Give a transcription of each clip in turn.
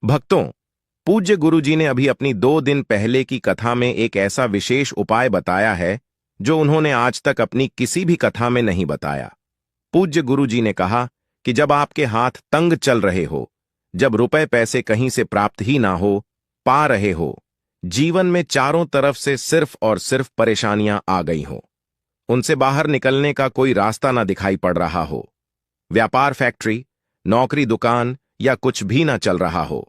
भक्तों, पूज्य गुरुजी ने अभी अपनी 2 दिन पहले की कथा में एक ऐसा विशेष उपाय बताया है जो उन्होंने आज तक अपनी किसी भी कथा में नहीं बताया। पूज्य गुरुजी ने कहा कि जब आपके हाथ तंग चल रहे हो, जब रुपए पैसे कहीं से प्राप्त ही ना हो पा रहे हो, जीवन में चारों तरफ से सिर्फ और सिर्फ परेशानियां आ गई हो, उनसे बाहर निकलने का कोई रास्ता ना दिखाई पड़ रहा हो, व्यापार फैक्ट्री, नौकरी दुकान या कुछ भी ना चल रहा हो,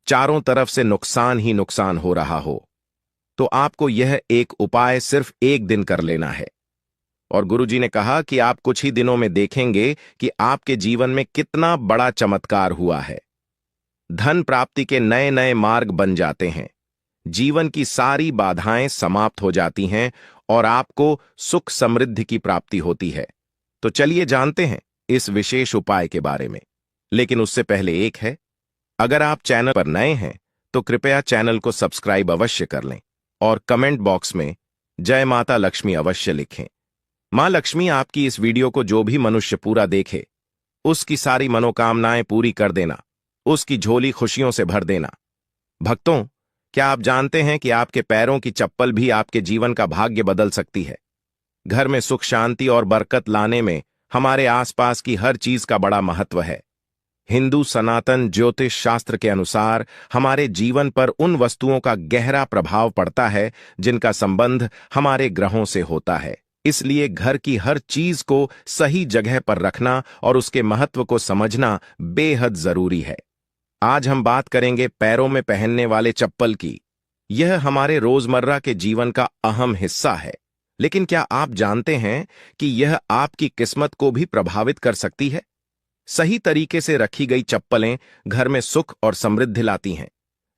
चारों तरफ से नुकसान ही नुकसान हो रहा हो, तो आपको यह एक उपाय सिर्फ 1 दिन कर लेना है। और गुरुजी ने कहा कि आप कुछ ही दिनों में देखेंगे कि आपके जीवन में कितना बड़ा चमत्कार हुआ है। धन प्राप्ति के नए नए मार्ग बन जाते हैं, जीवन की सारी बाधाएं समाप्त हो जाती हैं और आपको सुख समृद्धि की प्राप्ति होती है। तो चलिए जानते हैं इस विशेष उपाय के बारे में। लेकिन उससे पहले एक है, अगर आप चैनल पर नए हैं तो कृपया चैनल को सब्सक्राइब अवश्य कर लें और कमेंट बॉक्स में जय माता लक्ष्मी अवश्य लिखें। मां लक्ष्मी आपकी इस वीडियो को जो भी मनुष्य पूरा देखे, उसकी सारी मनोकामनाएं पूरी कर देना, उसकी झोली खुशियों से भर देना। भक्तों, क्या आप जानते हैं कि आपके पैरों की चप्पल भी आपके जीवन का भाग्य बदल सकती है? घर में सुख शांति और बरकत लाने में हमारे आसपास की हर चीज का बड़ा महत्व है। हिंदू सनातन ज्योतिष शास्त्र के अनुसार हमारे जीवन पर उन वस्तुओं का गहरा प्रभाव पड़ता है जिनका संबंध हमारे ग्रहों से होता है। इसलिए घर की हर चीज को सही जगह पर रखना और उसके महत्व को समझना बेहद जरूरी है। आज हम बात करेंगे पैरों में पहनने वाले चप्पल की। यह हमारे रोजमर्रा के जीवन का अहम हिस्सा है, लेकिन क्या आप जानते हैं कि यह आपकी किस्मत को भी प्रभावित कर सकती है? सही तरीके से रखी गई चप्पलें घर में सुख और समृद्धि लाती हैं,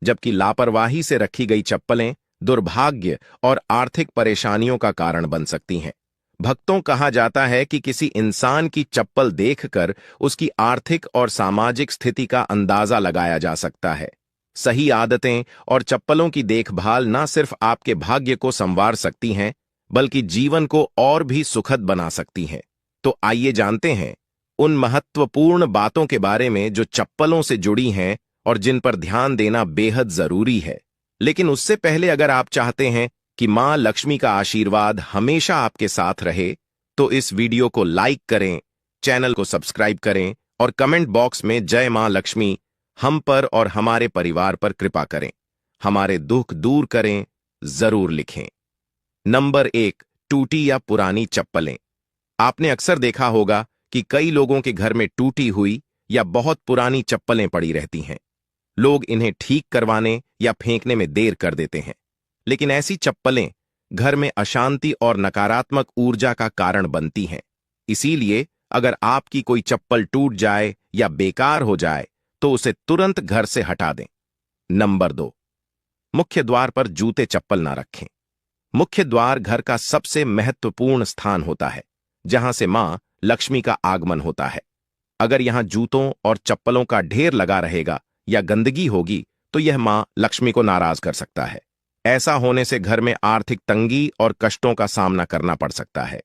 जबकि लापरवाही से रखी गई चप्पलें दुर्भाग्य और आर्थिक परेशानियों का कारण बन सकती हैं। भक्तों, कहा जाता है कि किसी इंसान की चप्पल देखकर उसकी आर्थिक और सामाजिक स्थिति का अंदाजा लगाया जा सकता है। सही आदतें और चप्पलों की देखभाल न सिर्फ आपके भाग्य को संवार सकती हैं, बल्कि जीवन को और भी सुखद बना सकती हैं। तो आइए जानते हैं उन महत्वपूर्ण बातों के बारे में जो चप्पलों से जुड़ी हैं और जिन पर ध्यान देना बेहद जरूरी है। लेकिन उससे पहले अगर आप चाहते हैं कि मां लक्ष्मी का आशीर्वाद हमेशा आपके साथ रहे, तो इस वीडियो को लाइक करें, चैनल को सब्सक्राइब करें और कमेंट बॉक्स में जय मां लक्ष्मी हम पर और हमारे परिवार पर कृपा करें, हमारे दुख दूर करें, जरूर लिखें। नंबर 1, टूटी या पुरानी चप्पलें। आपने अक्सर देखा होगा कि कई लोगों के घर में टूटी हुई या बहुत पुरानी चप्पलें पड़ी रहती हैं। लोग इन्हें ठीक करवाने या फेंकने में देर कर देते हैं, लेकिन ऐसी चप्पलें घर में अशांति और नकारात्मक ऊर्जा का कारण बनती हैं। इसीलिए अगर आपकी कोई चप्पल टूट जाए या बेकार हो जाए तो उसे तुरंत घर से हटा दें। नंबर 2, मुख्य द्वार पर जूते चप्पल ना रखें। मुख्य द्वार घर का सबसे महत्वपूर्ण स्थान होता है, जहां से मां लक्ष्मी का आगमन होता है। अगर यहां जूतों और चप्पलों का ढेर लगा रहेगा या गंदगी होगी तो यह मां लक्ष्मी को नाराज कर सकता है। ऐसा होने से घर में आर्थिक तंगी और कष्टों का सामना करना पड़ सकता है।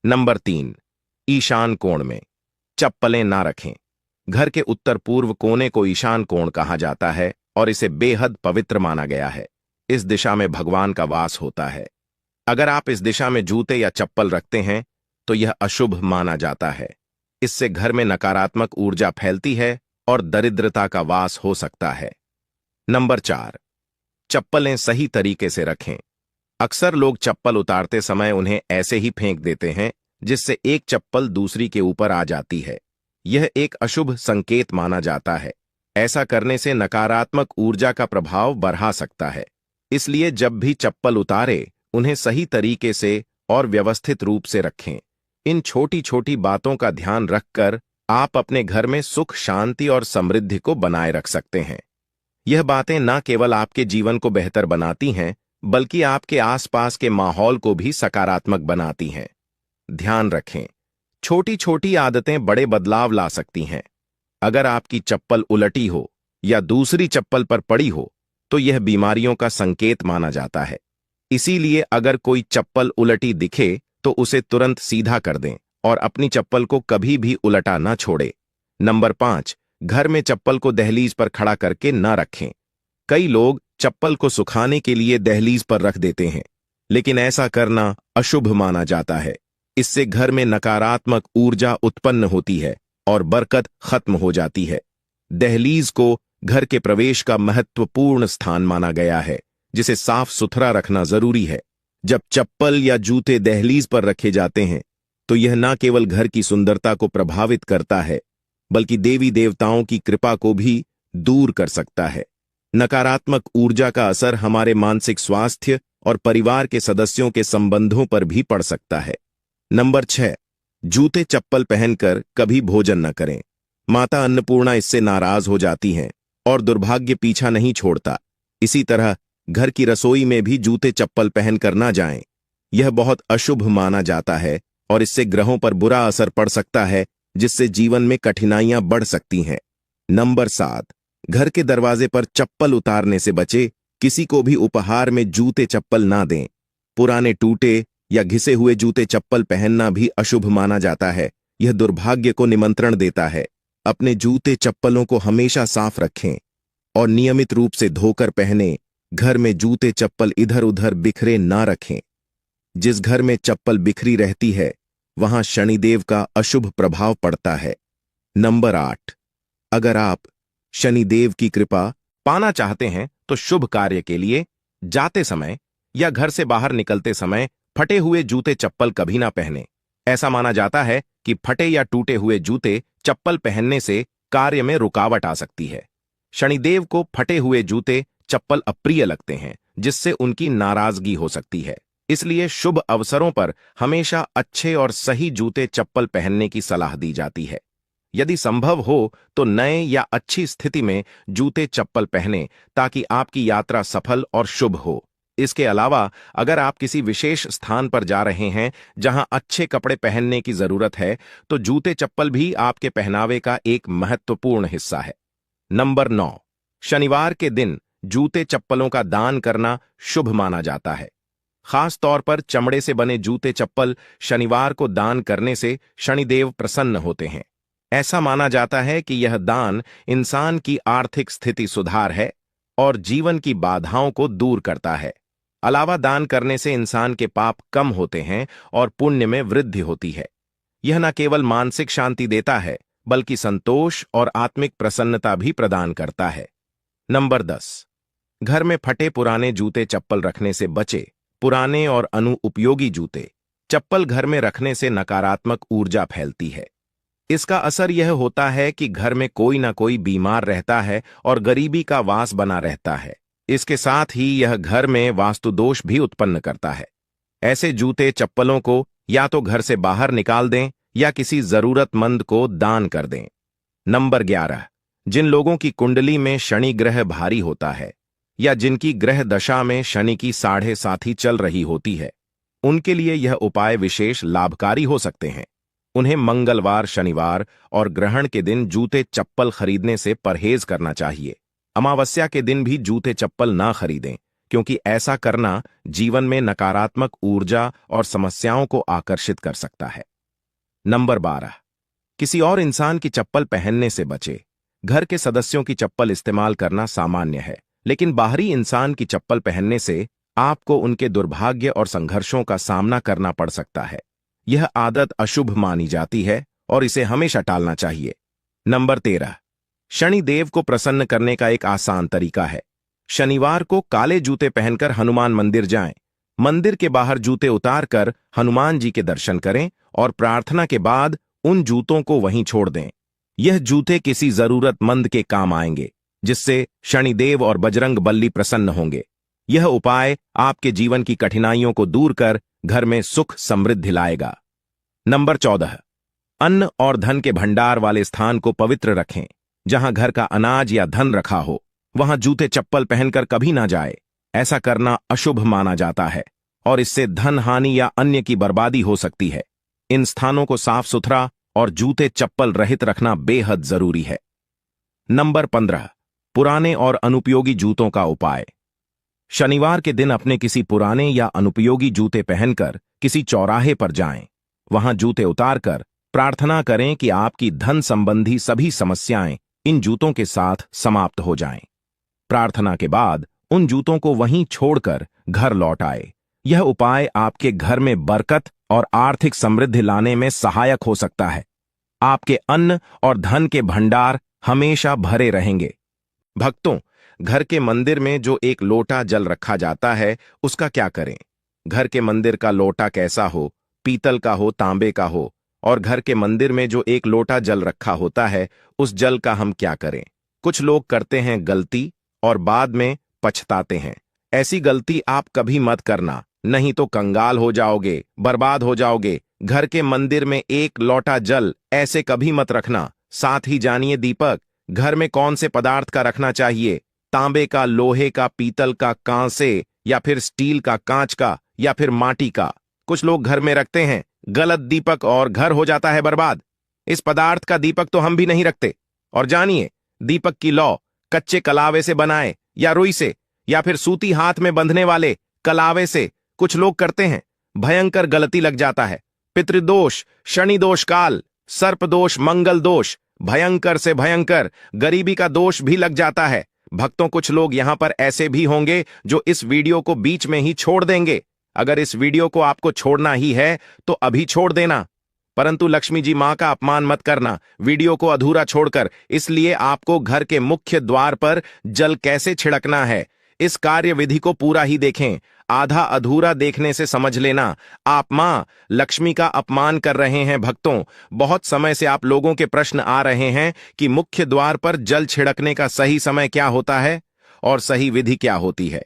नंबर 3, ईशान कोण में चप्पलें ना रखें। घर के उत्तर पूर्व कोने को ईशान कोण कहा जाता है और इसे बेहद पवित्र माना गया है। इस दिशा में भगवान का वास होता है। अगर आप इस दिशा में जूते या चप्पल रखते हैं तो यह अशुभ माना जाता है। इससे घर में नकारात्मक ऊर्जा फैलती है और दरिद्रता का वास हो सकता है। नंबर 4, चप्पलें सही तरीके से रखें। अक्सर लोग चप्पल उतारते समय उन्हें ऐसे ही फेंक देते हैं, जिससे एक चप्पल दूसरी के ऊपर आ जाती है। यह एक अशुभ संकेत माना जाता है। ऐसा करने से नकारात्मक ऊर्जा का प्रभाव बढ़ा सकता है। इसलिए जब भी चप्पल उतारे, उन्हें सही तरीके से और व्यवस्थित रूप से रखें। इन छोटी छोटी बातों का ध्यान रखकर आप अपने घर में सुख शांति और समृद्धि को बनाए रख सकते हैं। यह बातें न केवल आपके जीवन को बेहतर बनाती हैं, बल्कि आपके आसपास के माहौल को भी सकारात्मक बनाती हैं। ध्यान रखें, छोटी छोटी आदतें बड़े बदलाव ला सकती हैं। अगर आपकी चप्पल उलटी हो या दूसरी चप्पल पर पड़ी हो तो यह बीमारियों का संकेत माना जाता है। इसीलिए अगर कोई चप्पल उलटी दिखे तो उसे तुरंत सीधा कर दें और अपनी चप्पल को कभी भी उलटा न छोड़े। नंबर 5, घर में चप्पल को दहलीज पर खड़ा करके न रखें। कई लोग चप्पल को सुखाने के लिए दहलीज पर रख देते हैं, लेकिन ऐसा करना अशुभ माना जाता है। इससे घर में नकारात्मक ऊर्जा उत्पन्न होती है और बरकत खत्म हो जाती है। दहलीज को घर के प्रवेश का महत्वपूर्ण स्थान माना गया है, जिसे साफ सुथरा रखना जरूरी है। जब चप्पल या जूते दहलीज पर रखे जाते हैं तो यह न केवल घर की सुंदरता को प्रभावित करता है, बल्कि देवी देवताओं की कृपा को भी दूर कर सकता है। नकारात्मक ऊर्जा का असर हमारे मानसिक स्वास्थ्य और परिवार के सदस्यों के संबंधों पर भी पड़ सकता है। नंबर 6, जूते चप्पल पहनकर कभी भोजन न करें। माता अन्नपूर्णा इससे नाराज हो जाती हैं और दुर्भाग्य पीछा नहीं छोड़ता। इसी तरह घर की रसोई में भी जूते चप्पल पहनकर ना जाएं। यह बहुत अशुभ माना जाता है और इससे ग्रहों पर बुरा असर पड़ सकता है, जिससे जीवन में कठिनाइयां बढ़ सकती हैं। नंबर 7, घर के दरवाजे पर चप्पल उतारने से बचे। किसी को भी उपहार में जूते चप्पल ना दें। पुराने टूटे या घिसे हुए जूते चप्पल पहनना भी अशुभ माना जाता है। यह दुर्भाग्य को निमंत्रण देता है। अपने जूते चप्पलों को हमेशा साफ रखें और नियमित रूप से धोकर पहनें। घर में जूते चप्पल इधर उधर बिखरे ना रखें। जिस घर में चप्पल बिखरी रहती है वहां शनिदेव का अशुभ प्रभाव पड़ता है। नंबर 8, अगर आप शनिदेव की कृपा पाना चाहते हैं तो शुभ कार्य के लिए जाते समय या घर से बाहर निकलते समय फटे हुए जूते चप्पल कभी ना पहने। ऐसा माना जाता है कि फटे या टूटे हुए जूते चप्पल पहनने से कार्य में रुकावट आ सकती है। शनिदेव को फटे हुए जूते चप्पल अप्रिय लगते हैं, जिससे उनकी नाराजगी हो सकती है। इसलिए शुभ अवसरों पर हमेशा अच्छे और सही जूते चप्पल पहनने की सलाह दी जाती है। यदि संभव हो तो नए या अच्छी स्थिति में जूते चप्पल पहनें, ताकि आपकी यात्रा सफल और शुभ हो। इसके अलावा अगर आप किसी विशेष स्थान पर जा रहे हैं जहां अच्छे कपड़े पहनने की जरूरत है, तो जूते चप्पल भी आपके पहनावे का एक महत्वपूर्ण हिस्सा है। नंबर 9, शनिवार के दिन जूते चप्पलों का दान करना शुभ माना जाता है। खास तौर पर चमड़े से बने जूते चप्पल शनिवार को दान करने से शनिदेव प्रसन्न होते हैं। ऐसा माना जाता है कि यह दान इंसान की आर्थिक स्थिति सुधार है और जीवन की बाधाओं को दूर करता है। अलावा दान करने से इंसान के पाप कम होते हैं और पुण्य में वृद्धि होती है। यह न केवल मानसिक शांति देता है, बल्कि संतोष और आत्मिक प्रसन्नता भी प्रदान करता है। नंबर 10, घर में फटे पुराने जूते चप्पल रखने से बचे। पुराने और अनुपयोगी जूते चप्पल घर में रखने से नकारात्मक ऊर्जा फैलती है। इसका असर यह होता है कि घर में कोई ना कोई बीमार रहता है और गरीबी का वास बना रहता है। इसके साथ ही यह घर में वास्तु दोष भी उत्पन्न करता है। ऐसे जूते चप्पलों को या तो घर से बाहर निकाल दें या किसी जरूरतमंद को दान कर दें। नंबर 11, जिन लोगों की कुंडली में शनि ग्रह भारी होता है या जिनकी ग्रह दशा में शनि की 7.5 चल रही होती है, उनके लिए यह उपाय विशेष लाभकारी हो सकते हैं। उन्हें मंगलवार, शनिवार और ग्रहण के दिन जूते चप्पल खरीदने से परहेज करना चाहिए। अमावस्या के दिन भी जूते चप्पल ना खरीदें, क्योंकि ऐसा करना जीवन में नकारात्मक ऊर्जा और समस्याओं को आकर्षित कर सकता है। नंबर 12, किसी और इंसान की चप्पल पहनने से बचे। घर के सदस्यों की चप्पल इस्तेमाल करना सामान्य है, लेकिन बाहरी इंसान की चप्पल पहनने से आपको उनके दुर्भाग्य और संघर्षों का सामना करना पड़ सकता है। यह आदत अशुभ मानी जाती है और इसे हमेशा टालना चाहिए। नंबर 13, शनि देव को प्रसन्न करने का एक आसान तरीका है। शनिवार को काले जूते पहनकर हनुमान मंदिर जाएं। मंदिर के बाहर जूते उतारकर हनुमान जी के दर्शन करें और प्रार्थना के बाद उन जूतों को वहीं छोड़ दें। यह जूते किसी जरूरतमंद के काम आएंगे, जिससे शनिदेव और बजरंग बली प्रसन्न होंगे। यह उपाय आपके जीवन की कठिनाइयों को दूर कर घर में सुख समृद्धि लाएगा। नंबर 14, अन्न और धन के भंडार वाले स्थान को पवित्र रखें। जहां घर का अनाज या धन रखा हो, वहां जूते चप्पल पहनकर कभी ना जाए। ऐसा करना अशुभ माना जाता है और इससे धन हानि या अन्य की बर्बादी हो सकती है। इन स्थानों को साफ सुथरा और जूते चप्पल रहित रखना बेहद जरूरी है। नंबर 15, पुराने और अनुपयोगी जूतों का उपाय। शनिवार के दिन अपने किसी पुराने या अनुपयोगी जूते पहनकर किसी चौराहे पर जाएं। वहां जूते उतारकर प्रार्थना करें कि आपकी धन संबंधी सभी समस्याएं इन जूतों के साथ समाप्त हो जाएं। प्रार्थना के बाद उन जूतों को वहीं छोड़कर घर लौट आए। यह उपाय आपके घर में बरकत और आर्थिक समृद्धि लाने में सहायक हो सकता है। आपके अन्न और धन के भंडार हमेशा भरे रहेंगे। भक्तों, घर के मंदिर में जो एक लोटा जल रखा जाता है, उसका क्या करें? घर के मंदिर का लोटा कैसा हो, पीतल का हो, तांबे का हो, और घर के मंदिर में जो एक लोटा जल रखा होता है, उस जल का हम क्या करें? कुछ लोग करते हैं गलती और बाद में पछताते हैं। ऐसी गलती आप कभी मत करना, नहीं तो कंगाल हो जाओगे, बर्बाद हो जाओगे। घर के मंदिर में एक लोटा जल ऐसे कभी मत रखना। साथ ही जानिए दीपक घर में कौन से पदार्थ का रखना चाहिए? तांबे का, लोहे का, पीतल का, कांसे या फिर स्टील का, कांच का या फिर माटी का। कुछ लोग घर में रखते हैं गलत दीपक और घर हो जाता है बर्बाद। इस पदार्थ का दीपक तो हम भी नहीं रखते। और जानिए, दीपक की लौ कच्चे कलावे से बनाए या रुई से या फिर सूती हाथ में बंधने वाले कलावे से कुछ लोग करते हैं, भयंकर गलती लग जाता है। पितृदोष, शनि दोष काल, सर्प दोष, मंगल दोष, भयंकर से भयंकर गरीबी का दोष भी लग जाता है। भक्तों, कुछ लोग यहां पर ऐसे भी होंगे जो इस वीडियो को बीच में ही छोड़ देंगे। अगर इस वीडियो को आपको छोड़ना ही है तो अभी छोड़ देना, परंतु लक्ष्मी जी मां का अपमान मत करना वीडियो को अधूरा छोड़कर। इसलिए आपको घर के मुख्य द्वार पर जल कैसे छिड़कना है, इस कार्य विधि को पूरा ही देखें। आधा अधूरा देखने से समझ लेना आप मां लक्ष्मी का अपमान कर रहे हैं। भक्तों, बहुत समय से आप लोगों के प्रश्न आ रहे हैं कि मुख्य द्वार पर जल छिड़कने का सही समय क्या होता है और सही विधि क्या होती है।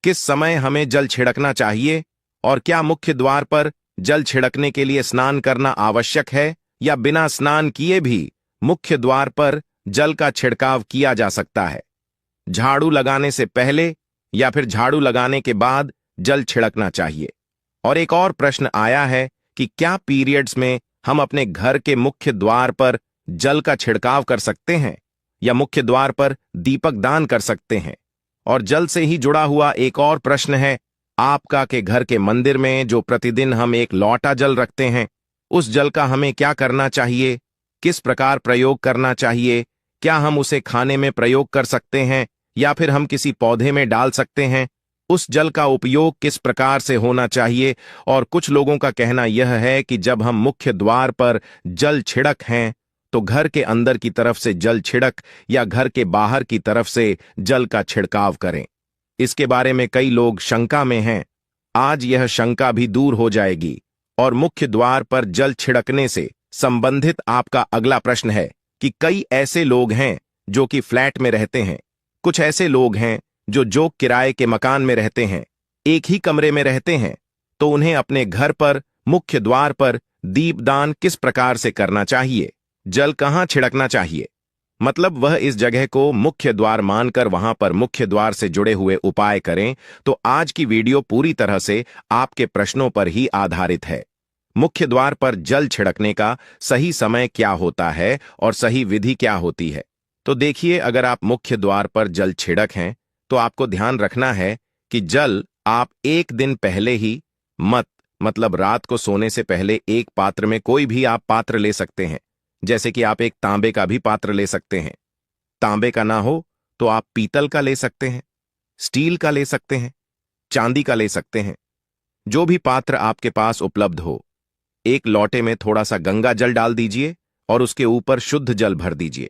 किस समय हमें जल छिड़कना चाहिए और क्या मुख्य द्वार पर जल छिड़कने के लिए स्नान करना आवश्यक है या बिना स्नान किए भी मुख्य द्वार पर जल का छिड़काव किया जा सकता है? झाड़ू लगाने से पहले या फिर झाड़ू लगाने के बाद जल छिड़कना चाहिए? और एक और प्रश्न आया है कि क्या पीरियड्स में हम अपने घर के मुख्य द्वार पर जल का छिड़काव कर सकते हैं या मुख्य द्वार पर दीपक दान कर सकते हैं? और जल से ही जुड़ा हुआ एक और प्रश्न है आपका के घर के मंदिर में जो प्रतिदिन हम एक लोटा जल रखते हैं, उस जल का हमें क्या करना चाहिए? किस प्रकार प्रयोग करना चाहिए? क्या हम उसे खाने में प्रयोग कर सकते हैं या फिर हम किसी पौधे में डाल सकते हैं? उस जल का उपयोग किस प्रकार से होना चाहिए? और कुछ लोगों का कहना यह है कि जब हम मुख्य द्वार पर जल छिड़क हैं तो घर के अंदर की तरफ से जल छिड़क या घर के बाहर की तरफ से जल का छिड़काव करें। इसके बारे में कई लोग शंका में हैं। आज यह शंका भी दूर हो जाएगी और मुख्य द्वार पर जल छिड़कने से संबंधित आपका अगला प्रश्न है कि कई ऐसे लोग हैं जो कि फ्लैट में रहते हैं, कुछ ऐसे लोग हैं जो किराए के मकान में रहते हैं, एक ही कमरे में रहते हैं, तो उन्हें अपने घर पर मुख्य द्वार पर दीपदान किस प्रकार से करना चाहिए? जल कहां छिड़कना चाहिए? मतलब वह इस जगह को मुख्य द्वार मानकर वहां पर मुख्य द्वार से जुड़े हुए उपाय करें। तो आज की वीडियो पूरी तरह से आपके प्रश्नों पर ही आधारित है। मुख्य द्वार पर जल छिड़कने का सही समय क्या होता है और सही विधि क्या होती है? तो देखिए, अगर आप मुख्य द्वार पर जल छिड़क हैं तो आपको ध्यान रखना है कि जल आप एक दिन पहले ही मतलब रात को सोने से पहले एक पात्र में, कोई भी आप पात्र ले सकते हैं, जैसे कि आप एक तांबे का भी पात्र ले सकते हैं। तांबे का ना हो तो आप पीतल का ले सकते हैं, स्टील का ले सकते हैं, चांदी का ले सकते हैं, जो भी पात्र आपके पास उपलब्ध हो। एक लोटे में थोड़ा सा गंगा जल डाल दीजिए और उसके ऊपर शुद्ध जल भर दीजिए।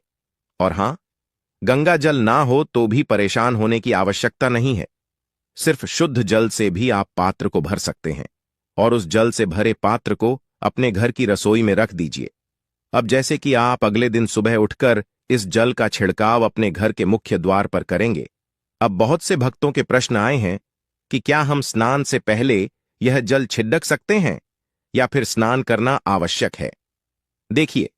और हां, गंगा जल ना हो तो भी परेशान होने की आवश्यकता नहीं है। सिर्फ शुद्ध जल से भी आप पात्र को भर सकते हैं और उस जल से भरे पात्र को अपने घर की रसोई में रख दीजिए। अब जैसे कि आप अगले दिन सुबह उठकर इस जल का छिड़काव अपने घर के मुख्य द्वार पर करेंगे। अब बहुत से भक्तों के प्रश्न आए हैं कि क्या हम स्नान से पहले यह जल छिड़क सकते हैं या फिर स्नान करना आवश्यक है? देखिए,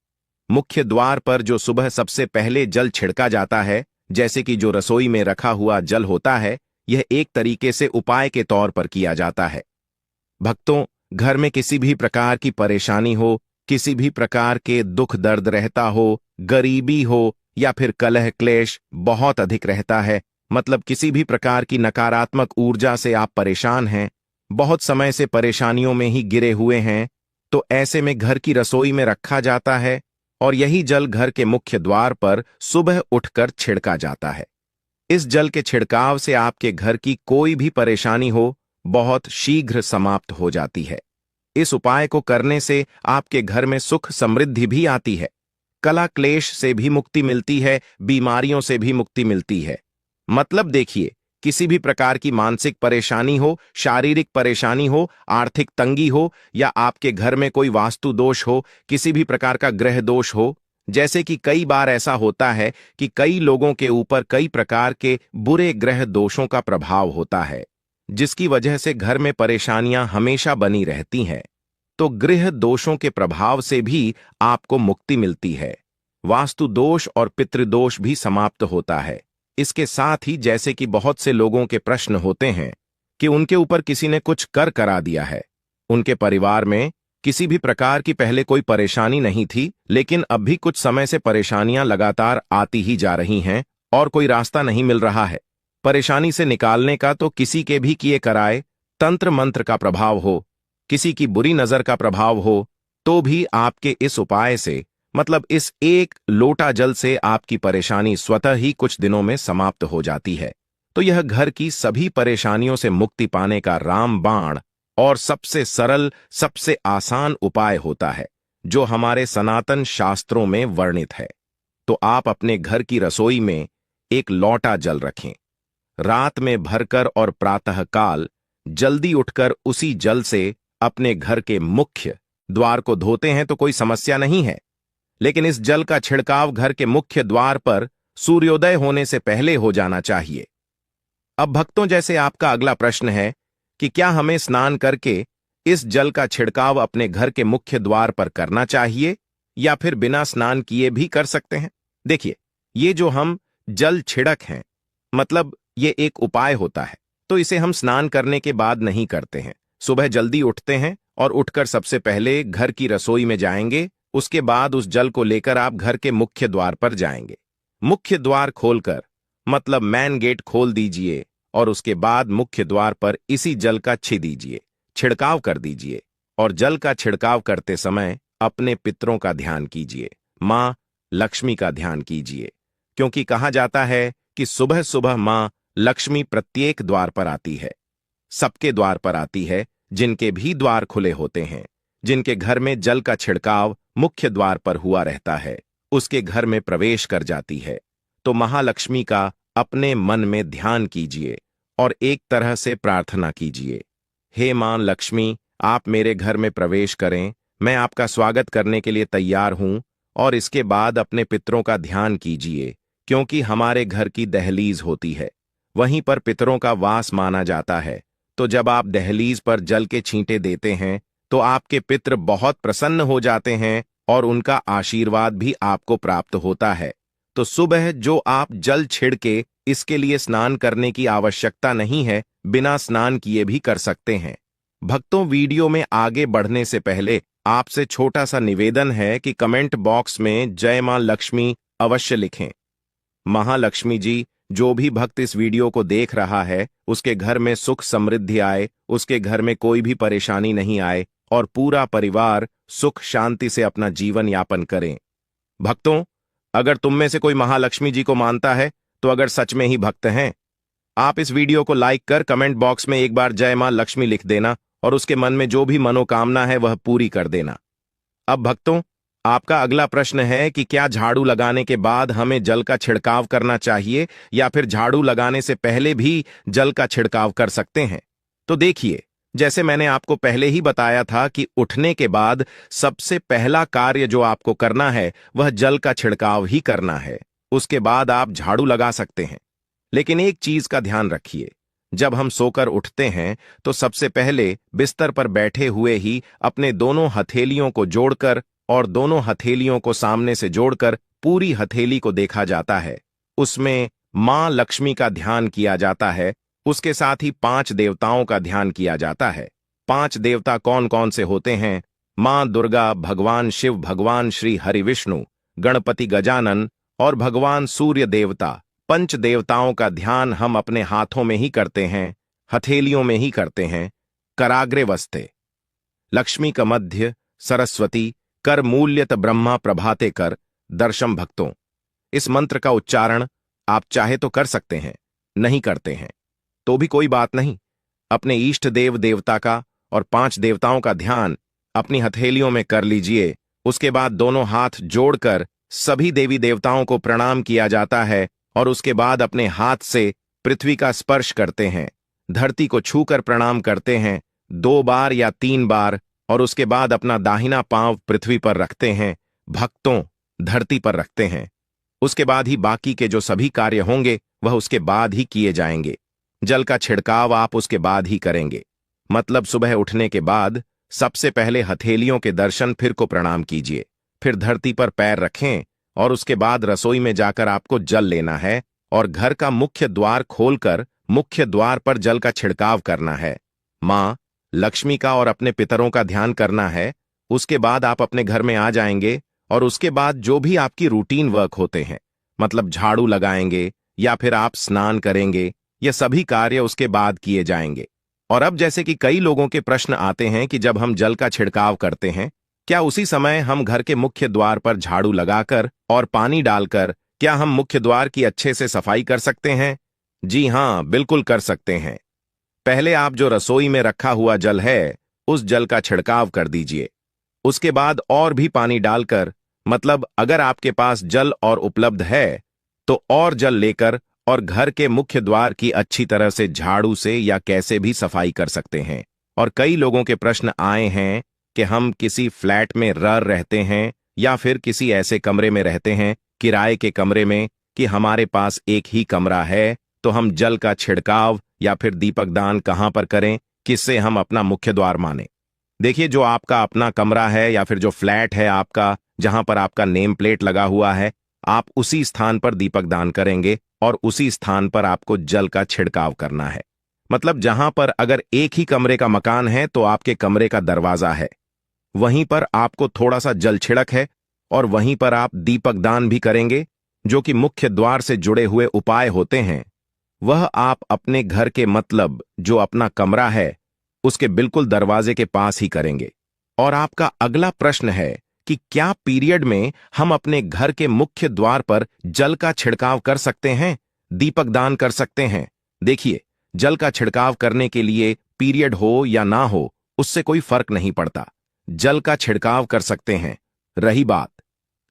मुख्य द्वार पर जो सुबह सबसे पहले जल छिड़का जाता है, जैसे कि जो रसोई में रखा हुआ जल होता है, यह एक तरीके से उपाय के तौर पर किया जाता है। भक्तों, घर में किसी भी प्रकार की परेशानी हो, किसी भी प्रकार के दुख दर्द रहता हो, गरीबी हो या फिर कलह क्लेश बहुत अधिक रहता है, मतलब किसी भी प्रकार की नकारात्मक ऊर्जा से आप परेशान हैं, बहुत समय से परेशानियों में ही गिरे हुए हैं, तो ऐसे में घर की रसोई में रखा जाता है और यही जल घर के मुख्य द्वार पर सुबह उठकर छिड़का जाता है। इस जल के छिड़काव से आपके घर की कोई भी परेशानी हो बहुत शीघ्र समाप्त हो जाती है। इस उपाय को करने से आपके घर में सुख समृद्धि भी आती है, कला क्लेश से भी मुक्ति मिलती है, बीमारियों से भी मुक्ति मिलती है। मतलब देखिए, किसी भी प्रकार की मानसिक परेशानी हो, शारीरिक परेशानी हो, आर्थिक तंगी हो, या आपके घर में कोई वास्तु दोष हो, किसी भी प्रकार का ग्रह दोष हो, जैसे कि कई बार ऐसा होता है कि कई लोगों के ऊपर कई प्रकार के बुरे ग्रह दोषों का प्रभाव होता है, जिसकी वजह से घर में परेशानियां हमेशा बनी रहती हैं। तो गृह दोषों के प्रभाव से भी आपको मुक्ति मिलती है। वास्तु दोष और पितृदोष भी समाप्त होता है। इसके साथ ही जैसे कि बहुत से लोगों के प्रश्न होते हैं कि उनके ऊपर किसी ने कुछ कर करा दिया है, उनके परिवार में किसी भी प्रकार की पहले कोई परेशानी नहीं थी, लेकिन अब भी कुछ समय से परेशानियां लगातार आती ही जा रही हैं और कोई रास्ता नहीं मिल रहा है परेशानी से निकालने का। तो किसी के भी किए कराए तंत्र मंत्र का प्रभाव हो, किसी की बुरी नजर का प्रभाव हो, तो भी आपके इस उपाय से, मतलब इस एक लोटा जल से, आपकी परेशानी स्वतः ही कुछ दिनों में समाप्त हो जाती है। तो यह घर की सभी परेशानियों से मुक्ति पाने का रामबाण और सबसे सरल, सबसे आसान उपाय होता है, जो हमारे सनातन शास्त्रों में वर्णित है। तो आप अपने घर की रसोई में एक लोटा जल रखें, रात में भरकर और प्रातःकाल जल्दी उठकर उसी जल से अपने घर के मुख्य द्वार को धोते हैं तो कोई समस्या नहीं है। लेकिन इस जल का छिड़काव घर के मुख्य द्वार पर सूर्योदय होने से पहले हो जाना चाहिए। अब भक्तों, जैसे आपका अगला प्रश्न है कि क्या हमें स्नान करके इस जल का छिड़काव अपने घर के मुख्य द्वार पर करना चाहिए या फिर बिना स्नान किए भी कर सकते हैं। देखिए, ये जो हम जल छिड़क हैं, मतलब ये एक उपाय होता है, तो इसे हम स्नान करने के बाद नहीं करते हैं। सुबह जल्दी उठते हैं और उठकर सबसे पहले घर की रसोई में जाएंगे, उसके बाद उस जल को लेकर आप घर के मुख्य द्वार पर जाएंगे। मुख्य द्वार खोलकर, मतलब मेन गेट खोल दीजिए और उसके बाद मुख्य द्वार पर इसी जल का छिड़काव कर दीजिए। और जल का छिड़काव करते समय अपने पितरों का ध्यान कीजिए, मां लक्ष्मी का ध्यान कीजिए, क्योंकि कहा जाता है कि सुबह सुबह मां लक्ष्मी प्रत्येक द्वार पर आती है, सबके द्वार पर आती है, जिनके भी द्वार खुले होते हैं, जिनके घर में जल का छिड़काव मुख्य द्वार पर हुआ रहता है, उसके घर में प्रवेश कर जाती है। तो महालक्ष्मी का अपने मन में ध्यान कीजिए और एक तरह से प्रार्थना कीजिए, हे मां लक्ष्मी, आप मेरे घर में प्रवेश करें, मैं आपका स्वागत करने के लिए तैयार हूं। और इसके बाद अपने पितरों का ध्यान कीजिए, क्योंकि हमारे घर की दहलीज होती है, वहीं पर पितरों का वास माना जाता है। तो जब आप दहलीज पर जल के छींटे देते हैं तो आपके पितृ बहुत प्रसन्न हो जाते हैं और उनका आशीर्वाद भी आपको प्राप्त होता है। तो सुबह जो आप जल छिड़के, इसके लिए स्नान करने की आवश्यकता नहीं है, बिना स्नान किए भी कर सकते हैं। भक्तों, वीडियो में आगे बढ़ने से पहले आपसे छोटा सा निवेदन है कि कमेंट बॉक्स में जय मां लक्ष्मी अवश्य लिखें। महालक्ष्मी जी, जो भी भक्त इस वीडियो को देख रहा है, उसके घर में सुख समृद्धि आए, उसके घर में कोई भी परेशानी नहीं आए और पूरा परिवार सुख शांति से अपना जीवन यापन करें। भक्तों, अगर तुम में से कोई महालक्ष्मी जी को मानता है, तो अगर सच में ही भक्त हैं, आप इस वीडियो को लाइक कर कमेंट बॉक्स में एक बार जय मां लक्ष्मी लिख देना और उसके मन में जो भी मनोकामना है वह पूरी कर देना। अब भक्तों, आपका अगला प्रश्न है कि क्या झाड़ू लगाने के बाद हमें जल का छिड़काव करना चाहिए या फिर झाड़ू लगाने से पहले भी जल का छिड़काव कर सकते हैं। तो देखिए, जैसे मैंने आपको पहले ही बताया था कि उठने के बाद सबसे पहला कार्य जो आपको करना है वह जल का छिड़काव ही करना है। उसके बाद आप झाड़ू लगा सकते हैं। लेकिन एक चीज का ध्यान रखिए, जब हम सोकर उठते हैं तो सबसे पहले बिस्तर पर बैठे हुए ही अपने दोनों हथेलियों को जोड़कर और दोनों हथेलियों को सामने से जोड़कर पूरी हथेली को देखा जाता है। उसमें मां लक्ष्मी का ध्यान किया जाता है। उसके साथ ही 5 देवताओं का ध्यान किया जाता है। 5 देवता कौन कौन से होते हैं? मां दुर्गा, भगवान शिव, भगवान श्री हरि विष्णु, गणपति गजानन और भगवान सूर्य देवता। 5 देवताओं का ध्यान हम अपने हाथों में ही करते हैं, हथेलियों में ही करते हैं। कराग्रे वस्ते, लक्ष्मी का मध्य, सरस्वती, कर मूल्यत ब्रह्मा प्रभाते कर दर्शम भक्तों। इस मंत्र का उच्चारण आप चाहे तो कर सकते हैं, नहीं करते हैं तो भी कोई बात नहीं। अपने इष्ट देव देवता का और 5 देवताओं का ध्यान अपनी हथेलियों में कर लीजिए। उसके बाद दोनों हाथ जोड़कर सभी देवी देवताओं को प्रणाम किया जाता है और उसके बाद अपने हाथ से पृथ्वी का स्पर्श करते हैं, धरती को छूकर प्रणाम करते हैं 2 बार या 3 बार, और उसके बाद अपना दाहिना पांव पृथ्वी पर रखते हैं, भक्तों धरती पर रखते हैं। उसके बाद ही बाकी के जो सभी कार्य होंगे वह उसके बाद ही किए जाएंगे। जल का छिड़काव आप उसके बाद ही करेंगे, मतलब सुबह उठने के बाद सबसे पहले हथेलियों के दर्शन फिर को प्रणाम कीजिए, फिर धरती पर पैर रखें और उसके बाद रसोई में जाकर आपको जल लेना है और घर का मुख्य द्वार खोलकर मुख्य द्वार पर जल का छिड़काव करना है। मां लक्ष्मी का और अपने पितरों का ध्यान करना है। उसके बाद आप अपने घर में आ जाएंगे और उसके बाद जो भी आपकी रूटीन वर्क होते हैं, मतलब झाड़ू लगाएंगे या फिर आप स्नान करेंगे, ये सभी कार्य उसके बाद किए जाएंगे। और अब जैसे कि कई लोगों के प्रश्न आते हैं कि जब हम जल का छिड़काव करते हैं, क्या उसी समय हम घर के मुख्य द्वार पर झाड़ू लगाकर और पानी डालकर क्या हम मुख्य द्वार की अच्छे से सफाई कर सकते हैं? जी हां, बिल्कुल कर सकते हैं। पहले आप जो रसोई में रखा हुआ जल है उस जल का छिड़काव कर दीजिए। उसके बाद और भी पानी डालकर, मतलब अगर आपके पास जल और उपलब्ध है तो और जल लेकर और घर के मुख्य द्वार की अच्छी तरह से झाड़ू से या कैसे भी सफाई कर सकते हैं। और कई लोगों के प्रश्न आए हैं कि हम किसी फ्लैट में रहते हैं या फिर किसी ऐसे कमरे में रहते हैं, किराए के कमरे में, कि हमारे पास एक ही कमरा है, तो हम जल का छिड़काव या फिर दीपक दान कहां पर करें, किससे हम अपना मुख्य द्वार माने। देखिए, जो आपका अपना कमरा है या फिर जो फ्लैट है आपका, जहां पर आपका नेम प्लेट लगा हुआ है, आप उसी स्थान पर दीपक दान करेंगे और उसी स्थान पर आपको जल का छिड़काव करना है। मतलब जहां पर अगर एक ही कमरे का मकान है तो आपके कमरे का दरवाजा है, वहीं पर आपको थोड़ा सा जल छिड़क है और वहीं पर आप दीपक दान भी करेंगे, जो कि मुख्य द्वार से जुड़े हुए उपाय होते हैं। वह आप अपने घर के, मतलब जो अपना कमरा है उसके बिल्कुल दरवाजे के पास ही करेंगे। और आपका अगला प्रश्न है कि क्या पीरियड में हम अपने घर के मुख्य द्वार पर जल का छिड़काव कर सकते हैं, दीपक दान कर सकते हैं? देखिए, जल का छिड़काव करने के लिए पीरियड हो या ना हो उससे कोई फर्क नहीं पड़ता, जल का छिड़काव कर सकते हैं। रही बात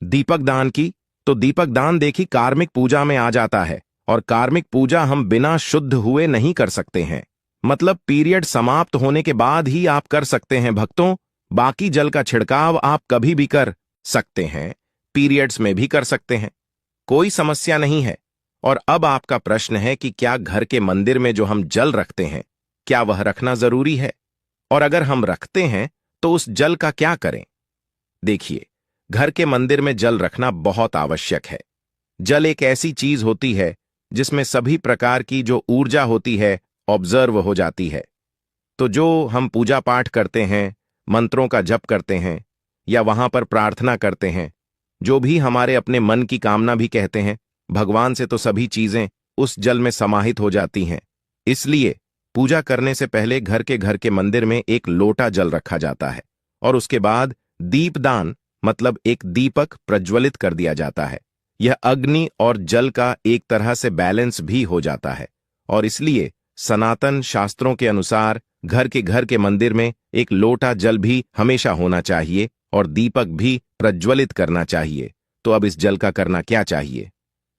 दीपक दान की, तो दीपक दान देखी कार्मिक पूजा में आ जाता है और कार्मिक पूजा हम बिना शुद्ध हुए नहीं कर सकते हैं, मतलब पीरियड समाप्त होने के बाद ही आप कर सकते हैं भक्तों। बाकी जल का छिड़काव आप कभी भी कर सकते हैं, पीरियड्स में भी कर सकते हैं, कोई समस्या नहीं है। और अब आपका प्रश्न है कि क्या घर के मंदिर में जो हम जल रखते हैं क्या वह रखना जरूरी है, और अगर हम रखते हैं तो उस जल का क्या करें? देखिए, घर के मंदिर में जल रखना बहुत आवश्यक है। जल एक ऐसी चीज होती है जिसमें सभी प्रकार की जो ऊर्जा होती है ऑब्जर्व हो जाती है। तो जो हम पूजा पाठ करते हैं, मंत्रों का जप करते हैं या वहां पर प्रार्थना करते हैं, जो भी हमारे अपने मन की कामना भी कहते हैं, भगवान से तो सभी चीजें उस जल में समाहित हो जाती हैं। इसलिए पूजा करने से पहले घर के मंदिर में एक लोटा जल रखा जाता है और उसके बाद दीपदान, मतलब एक दीपक प्रज्वलित कर दिया जाता है। यह अग्नि और जल का एक तरह से बैलेंस भी हो जाता है और इसलिए सनातन शास्त्रों के अनुसार घर के मंदिर में एक लोटा जल भी हमेशा होना चाहिए और दीपक भी प्रज्वलित करना चाहिए। तो अब इस जल का करना क्या चाहिए?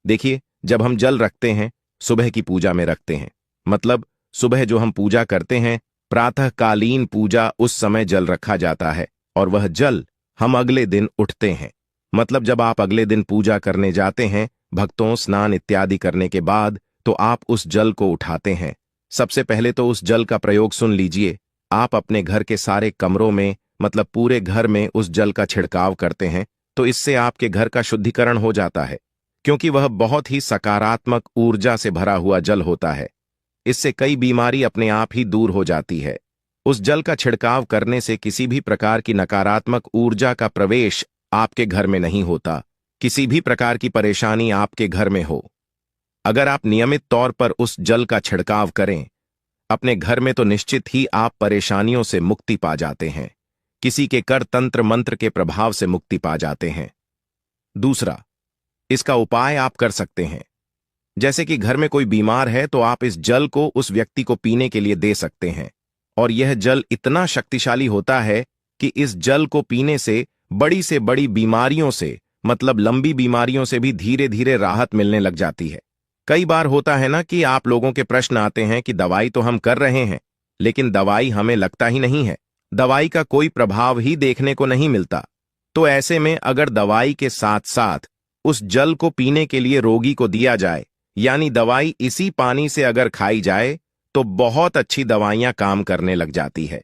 देखिए, जब हम जल रखते हैं सुबह की पूजा में रखते हैं, मतलब सुबह जो हम पूजा करते हैं, प्रातःकालीन पूजा, उस समय जल रखा जाता है और वह जल हम अगले दिन उठते हैं, मतलब जब आप अगले दिन पूजा करने जाते हैं भक्तों, स्नान इत्यादि करने के बाद, तो आप उस जल को उठाते हैं। सबसे पहले तो उस जल का प्रयोग सुन लीजिए। आप अपने घर के सारे कमरों में, मतलब पूरे घर में उस जल का छिड़काव करते हैं, तो इससे आपके घर का शुद्धिकरण हो जाता है, क्योंकि वह बहुत ही सकारात्मक ऊर्जा से भरा हुआ जल होता है। इससे कई बीमारी अपने आप ही दूर हो जाती है। उस जल का छिड़काव करने से किसी भी प्रकार की नकारात्मक ऊर्जा का प्रवेश आपके घर में नहीं होता, किसी भी प्रकार की परेशानी आपके घर में हो। अगर आप नियमित तौर पर उस जल का छिड़काव करें अपने घर में, तो निश्चित ही आप परेशानियों से मुक्ति पा जाते हैं, किसी के कर तंत्र मंत्र के प्रभाव से मुक्ति पा जाते हैं। दूसरा, इसका उपाय आप कर सकते हैं। जैसे कि घर में कोई बीमार है तो आप इस जल को उस व्यक्ति को पीने के लिए दे सकते हैं, और यह जल इतना शक्तिशाली होता है कि इस जल को पीने से बड़ी बीमारियों से, मतलब लंबी बीमारियों से भी धीरे धीरे राहत मिलने लग जाती है। कई बार होता है ना कि आप लोगों के प्रश्न आते हैं कि दवाई तो हम कर रहे हैं, लेकिन दवाई हमें लगता ही नहीं है, दवाई का कोई प्रभाव ही देखने को नहीं मिलता। तो ऐसे में अगर दवाई के साथ साथ उस जल को पीने के लिए रोगी को दिया जाए, यानी दवाई इसी पानी से अगर खाई जाए, तो बहुत अच्छी दवाइयां काम करने लग जाती है।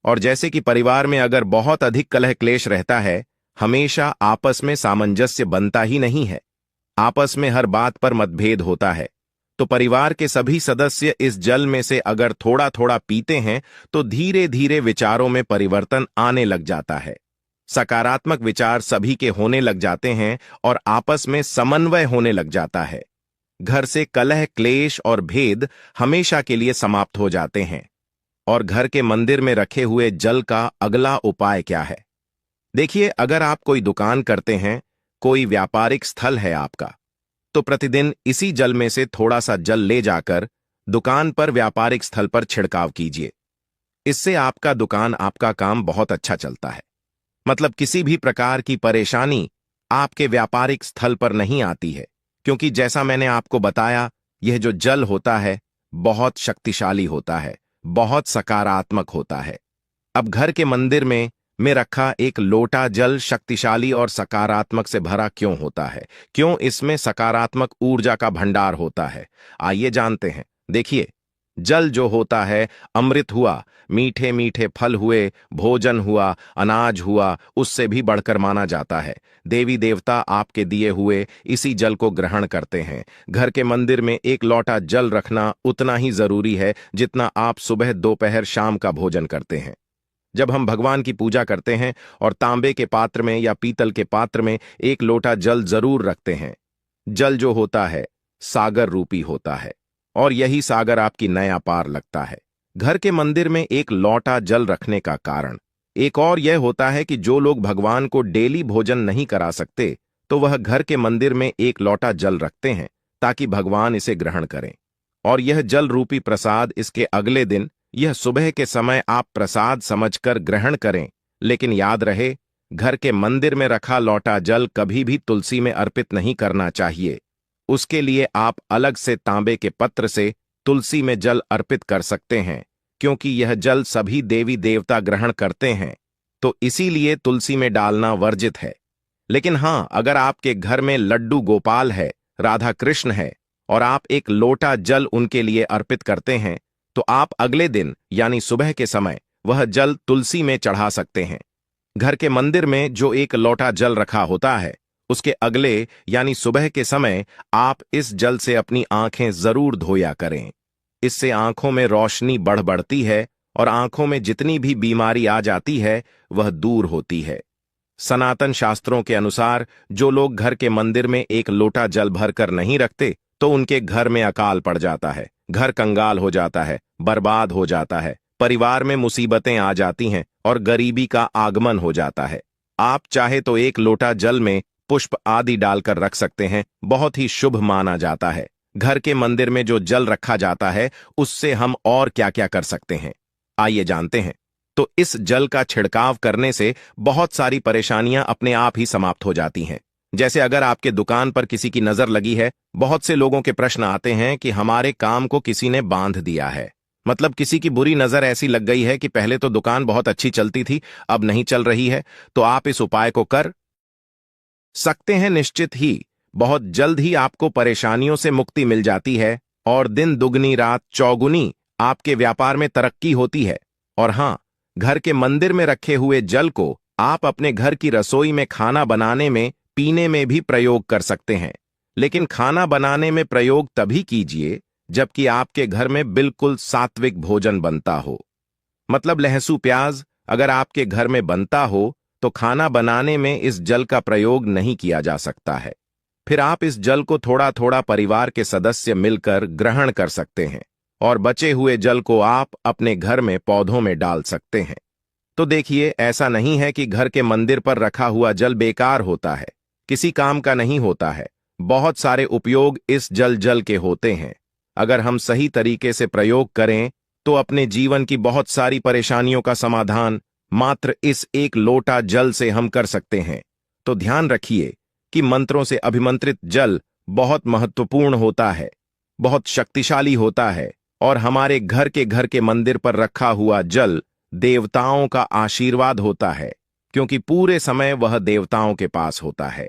और जैसे कि परिवार में अगर बहुत अधिक कलह क्लेश रहता है, हमेशा आपस में सामंजस्य बनता ही नहीं है, आपस में हर बात पर मतभेद होता है, तो परिवार के सभी सदस्य इस जल में से अगर थोड़ा थोड़ा पीते हैं तो धीरे धीरे विचारों में परिवर्तन आने लग जाता है, सकारात्मक विचार सभी के होने लग जाते हैं और आपस में समन्वय होने लग जाता है। घर से कलह क्लेश और भेद हमेशा के लिए समाप्त हो जाते हैं। और घर के मंदिर में रखे हुए जल का अगला उपाय क्या है? देखिए, अगर आप कोई दुकान करते हैं, कोई व्यापारिक स्थल है आपका, तो प्रतिदिन इसी जल में से थोड़ा सा जल ले जाकर दुकान पर, व्यापारिक स्थल पर छिड़काव कीजिए। इससे आपका दुकान, आपका काम बहुत अच्छा चलता है। मतलब किसी भी प्रकार की परेशानी आपके व्यापारिक स्थल पर नहीं आती है, क्योंकि जैसा मैंने आपको बताया, यह जो जल होता है बहुत शक्तिशाली होता है, बहुत सकारात्मक होता है। अब घर के मंदिर में रखा एक लोटा जल शक्तिशाली और सकारात्मक से भरा क्यों होता है? क्यों इसमें सकारात्मक ऊर्जा का भंडार होता है? आइए जानते हैं। देखिए, जल जो होता है अमृत हुआ, मीठे मीठे फल हुए, भोजन हुआ, अनाज हुआ, उससे भी बढ़कर माना जाता है। देवी देवता आपके दिए हुए इसी जल को ग्रहण करते हैं। घर के मंदिर में एक लोटा जल रखना उतना ही जरूरी है जितना आप सुबह, दोपहर, शाम का भोजन करते हैं। जब हम भगवान की पूजा करते हैं और तांबे के पात्र में या पीतल के पात्र में एक लोटा जल जरूर रखते हैं। जल जो होता है सागर रूपी होता है, और यही सागर आपकी नया पार लगता है। घर के मंदिर में एक लोटा जल रखने का कारण एक और यह होता है कि जो लोग भगवान को डेली भोजन नहीं करा सकते, तो वह घर के मंदिर में एक लोटा जल रखते हैं ताकि भगवान इसे ग्रहण करें। और यह जल रूपी प्रसाद इसके अगले दिन, यह सुबह के समय आप प्रसाद समझकर ग्रहण करें। लेकिन याद रहे, घर के मंदिर में रखा लोटा जल कभी भी तुलसी में अर्पित नहीं करना चाहिए। उसके लिए आप अलग से तांबे के पत्र से तुलसी में जल अर्पित कर सकते हैं, क्योंकि यह जल सभी देवी देवता ग्रहण करते हैं, तो इसीलिए तुलसी में डालना वर्जित है। लेकिन हां, अगर आपके घर में लड्डू गोपाल है, राधा कृष्ण है, और आप एक लोटा जल उनके लिए अर्पित करते हैं, तो आप अगले दिन यानी सुबह के समय वह जल तुलसी में चढ़ा सकते हैं। घर के मंदिर में जो एक लोटा जल रखा होता है, उसके अगले यानी सुबह के समय आप इस जल से अपनी आंखें जरूर धोया करें। इससे आंखों में रोशनी बढ़ती है और आंखों में जितनी भी बीमारी आ जाती है वह दूर होती है। सनातन शास्त्रों के अनुसार जो लोग घर के मंदिर में एक लोटा जल भरकर नहीं रखते, तो उनके घर में अकाल पड़ जाता है, घर कंगाल हो जाता है, बर्बाद हो जाता है, परिवार में मुसीबतें आ जाती हैं और गरीबी का आगमन हो जाता है। आप चाहे तो एक लोटा जल में पुष्प आदि डालकर रख सकते हैं, बहुत ही शुभ माना जाता है। घर के मंदिर में जो जल रखा जाता है, उससे हम और क्या क्या कर सकते हैं, आइए जानते हैं। तो इस जल का छिड़काव करने से बहुत सारी परेशानियां अपने आप ही समाप्त हो जाती हैं। जैसे अगर आपके दुकान पर किसी की नजर लगी है, बहुत से लोगों के प्रश्न आते हैं कि हमारे काम को किसी ने बांध दिया है, मतलब किसी की बुरी नजर ऐसी लग गई है कि पहले तो दुकान बहुत अच्छी चलती थी, अब नहीं चल रही है। तो आप इस उपाय को कर सकते हैं। निश्चित ही बहुत जल्द ही आपको परेशानियों से मुक्ति मिल जाती है और दिन दुगनी रात चौगुनी आपके व्यापार में तरक्की होती है। और हां, घर के मंदिर में रखे हुए जल को आप अपने घर की रसोई में खाना बनाने में, पीने में भी प्रयोग कर सकते हैं। लेकिन खाना बनाने में प्रयोग तभी कीजिए जबकि आपके घर में बिल्कुल सात्विक भोजन बनता हो। मतलब लहसुन प्याज अगर आपके घर में बनता हो तो खाना बनाने में इस जल का प्रयोग नहीं किया जा सकता है। फिर आप इस जल को थोड़ा थोड़ा परिवार के सदस्य मिलकर ग्रहण कर सकते हैं और बचे हुए जल को आप अपने घर में पौधों में डाल सकते हैं। तो देखिए, ऐसा नहीं है कि घर के मंदिर पर रखा हुआ जल बेकार होता है, किसी काम का नहीं होता है। बहुत सारे उपयोग इस जल के होते हैं। अगर हम सही तरीके से प्रयोग करें तो अपने जीवन की बहुत सारी परेशानियों का समाधान मात्र इस एक लोटा जल से हम कर सकते हैं। तो ध्यान रखिए कि मंत्रों से अभिमंत्रित जल बहुत महत्वपूर्ण होता है, बहुत शक्तिशाली होता है, और हमारे घर के मंदिर पर रखा हुआ जल देवताओं का आशीर्वाद होता है, क्योंकि पूरे समय वह देवताओं के पास होता है।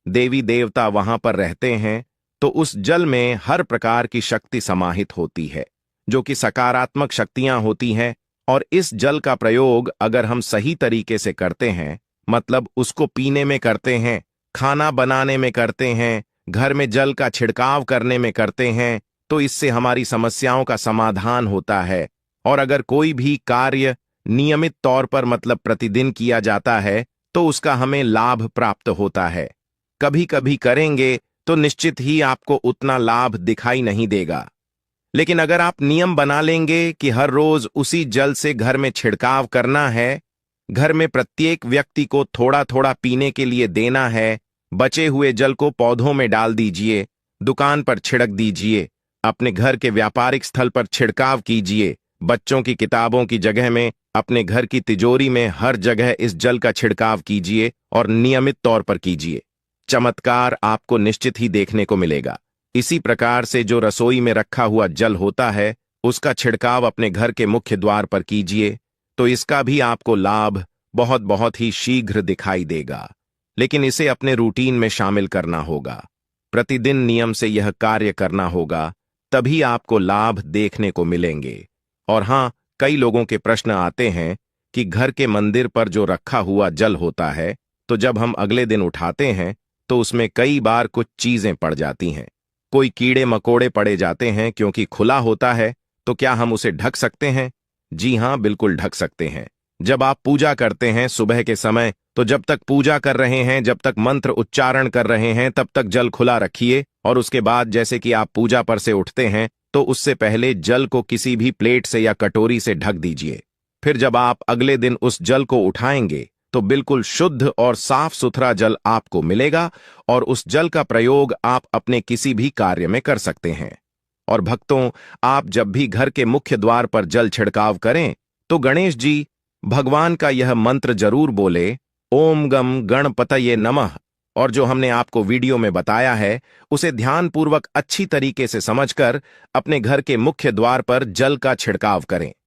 देवी देवता वहां पर रहते हैं, तो उस जल में हर प्रकार की शक्ति समाहित होती है, जो कि सकारात्मक शक्तियां होती हैं। और इस जल का प्रयोग अगर हम सही तरीके से करते हैं, मतलब उसको पीने में करते हैं, खाना बनाने में करते हैं, घर में जल का छिड़काव करने में करते हैं, तो इससे हमारी समस्याओं का समाधान होता है। और अगर कोई भी कार्य नियमित तौर पर मतलब प्रतिदिन किया जाता है, तो उसका हमें लाभ प्राप्त होता है। कभी कभी करेंगे तो निश्चित ही आपको उतना लाभ दिखाई नहीं देगा, लेकिन अगर आप नियम बना लेंगे कि हर रोज उसी जल से घर में छिड़काव करना है, घर में प्रत्येक व्यक्ति को थोड़ा थोड़ा पीने के लिए देना है, बचे हुए जल को पौधों में डाल दीजिए, दुकान पर छिड़क दीजिए, अपने घर के व्यापारिक स्थल पर छिड़काव कीजिए, बच्चों की किताबों की जगह में अपने घर की तिजोरी में हर जगह इस जल का छिड़काव कीजिए और नियमित तौर पर कीजिए। चमत्कार आपको निश्चित ही देखने को मिलेगा। इसी प्रकार से जो रसोई में रखा हुआ जल होता है, उसका छिड़काव अपने घर के मुख्य द्वार पर कीजिए, तो इसका भी आपको लाभ बहुत बहुत ही शीघ्र दिखाई देगा। लेकिन इसे अपने रूटीन में शामिल करना होगा, प्रतिदिन नियम से यह कार्य करना होगा, तभी आपको लाभ देखने को मिलेंगे। और हां, कई लोगों के प्रश्न आते हैं कि घर के मंदिर पर जो रखा हुआ जल होता है, तो जब हम अगले दिन उठाते हैं तो उसमें कई बार कुछ चीजें पड़ जाती हैं, कोई कीड़े मकोड़े पड़े जाते हैं, क्योंकि खुला होता है। तो क्या हम उसे ढक सकते हैं? जी हां, बिल्कुल ढक सकते हैं। जब आप पूजा करते हैं सुबह के समय, तो जब तक पूजा कर रहे हैं, जब तक मंत्र उच्चारण कर रहे हैं, तब तक जल खुला रखिए। और उसके बाद जैसे कि आप पूजा पर से उठते हैं, तो उससे पहले जल को किसी भी प्लेट से या कटोरी से ढक दीजिए। फिर जब आप अगले दिन उस जल को उठाएंगे, तो बिल्कुल शुद्ध और साफ सुथरा जल आपको मिलेगा, और उस जल का प्रयोग आप अपने किसी भी कार्य में कर सकते हैं। और भक्तों, आप जब भी घर के मुख्य द्वार पर जल छिड़काव करें, तो गणेश जी भगवान का यह मंत्र जरूर बोले, ओम गम गणपतये नमः। और जो हमने आपको वीडियो में बताया है, उसे ध्यानपूर्वक अच्छी तरीके से समझकर अपने घर के मुख्य द्वार पर जल का छिड़काव करें।